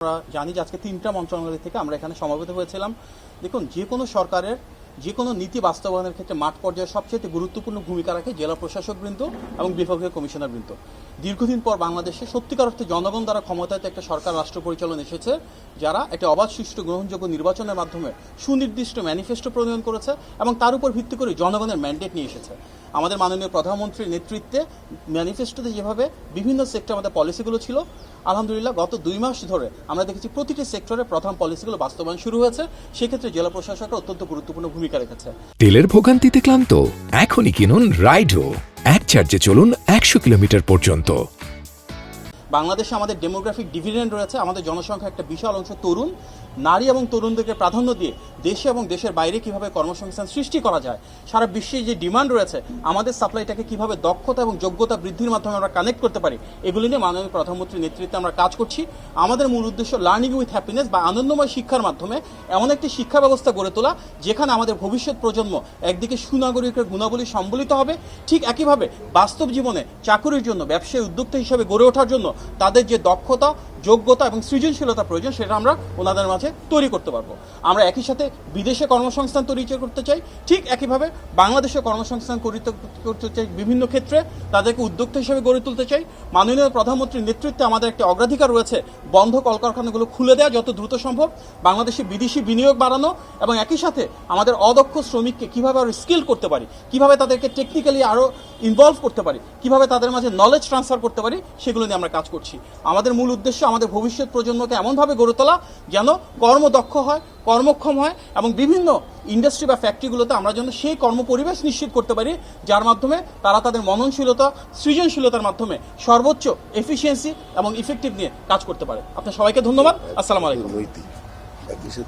আমরা জানি যে আজকে 3টা মন্ত্রণালয় থেকে আমরা এখানে সমবেত হয়েছিলাম। দেখুন, যে কোনো সরকারের যে কোনো নীতি বাস্তবায়নের ক্ষেত্রে মাঠ পর্যায়ে সবচেয়ে গুরুত্বপূর্ণ ভূমিকা রাখে জেলা প্রশাসকবৃন্দ এবং বিভাগীয় কমিশনারবৃন্দ। দীর্ঘদিন পর বাংলাদেশে সত্যিকার অর্থে জনগণ দ্বারা ক্ষমতায় একটা সরকার রাষ্ট্র পরিচালন এসেছে, যারা একটা অবাধ সুষ্ঠু গ্রহণযোগ্য নির্বাচনের মাধ্যমে সুনির্দিষ্ট ম্যানিফেস্টো প্রণয়ন করেছে এবং তার উপর ভিত্তি করে জনগণের ম্যান্ডেট নিয়ে এসেছে। আমাদের মাননীয় প্রধানমন্ত্রীর নেতৃত্বে ম্যানিফেস্টোতে যেভাবে বিভিন্ন সেক্টর আমাদের পলিসিগুলো ছিল, আলহামদুলিল্লাহ গত 2 মাস ধরে আমরা দেখেছি প্রতিটি সেক্টরে প্রধান পলিসিগুলো বাস্তবায়ন শুরু হয়েছে। সেক্ষেত্রে জেলা প্রশাসকরা অত্যন্ত গুরুত্বপূর্ণ ভূমিকা রেখেছে। তেলের ভোগান্তিতে ক্লান্ত? এখনই কিনুন রাইডো, এক চার্জে চলুন 100 কিলোমিটার পর্যন্ত। বাংলাদেশে আমাদের ডেমোগ্রাফিক ডিভিডেন্ড রয়েছে। আমাদের জনসংখ্যা একটা বিশাল অংশ তরুণ। নারী এবং তরুণদেরকে প্রাধান্য দিয়ে দেশে এবং দেশের বাইরে কিভাবে কর্মসংস্থান সৃষ্টি করা যায়, সারা বিশ্বে যে ডিমান্ড রয়েছে আমাদের সাপ্লাইটাকে কিভাবে দক্ষতা এবং যোগ্যতা বৃদ্ধির মাধ্যমে আমরা কানেক্ট করতে পারি, এগুলি নিয়ে মাননীয় প্রধানমন্ত্রীর নেতৃত্বে আমরা কাজ করছি। আমাদের মূল উদ্দেশ্য লার্নিং উইথ হ্যাপিনেস বা আনন্দময় শিক্ষার মাধ্যমে এমন একটি শিক্ষা ব্যবস্থা গড়ে তোলা যেখানে আমাদের ভবিষ্যৎ প্রজন্ম একদিকে সুনাগরিকের গুণাবলী সম্বলিত হবে, ঠিক একইভাবে বাস্তব জীবনে চাকুরির জন্য, ব্যবসায়ী উদ্যোক্তা হিসেবে গড়ে ওঠার জন্য তাদের যে দক্ষতা, যোগ্যতা এবং সৃজনশীলতা প্রয়োজন সেটা আমরা ওনাদের মাঝে তৈরি করতে পারবো। আমরা একই সাথে বিদেশে কর্মসংস্থান তৈরি করতে চাই, ঠিক একইভাবে বাংলাদেশে কর্মসংস্থান করতে চাই। বিভিন্ন ক্ষেত্রে তাদেরকে উদ্যোক্তা হিসেবে গড়ে তুলতে চাই। মাননীয় প্রধানমন্ত্রীর নেতৃত্বে আমাদের একটা অগ্রাধিকার রয়েছে বন্ধ কলকারখানাগুলো খুলে দেওয়া যত দ্রুত সম্ভব, বাংলাদেশে বিদেশি বিনিয়োগ বাড়ানো এবং একই সাথে আমাদের অদক্ষ শ্রমিককে কীভাবে আরও স্কিল করতে পারি, কীভাবে তাদেরকে টেকনিক্যালি আরও ইনভলভ করতে পারি, কীভাবে তাদের মাঝে নলেজ ট্রান্সফার করতে পারি, সেগুলো নিয়ে আমরা কাজ করছি। আমাদের মূল উদ্দেশ্য আমাদের ভবিষ্যৎ প্রজন্মকে এমনভাবে গড়ে তোলা যেন কর্মদক্ষ হয়, কর্মক্ষম হয় এবং বিভিন্ন ইন্ডাস্ট্রি বা ফ্যাক্টরিগুলোতে আমরা যেন সেই কর্মপরিবেশ নিশ্চিত করতে পারি যার মাধ্যমে তারা তাদের মননশীলতা, সৃজনশীলতার মাধ্যমে সর্বোচ্চ এফিসিয়েন্সি এবং ইফেক্টিভ নিয়ে কাজ করতে পারে। আপনার সবাইকে ধন্যবাদ। আসসালামু আলাইকুম।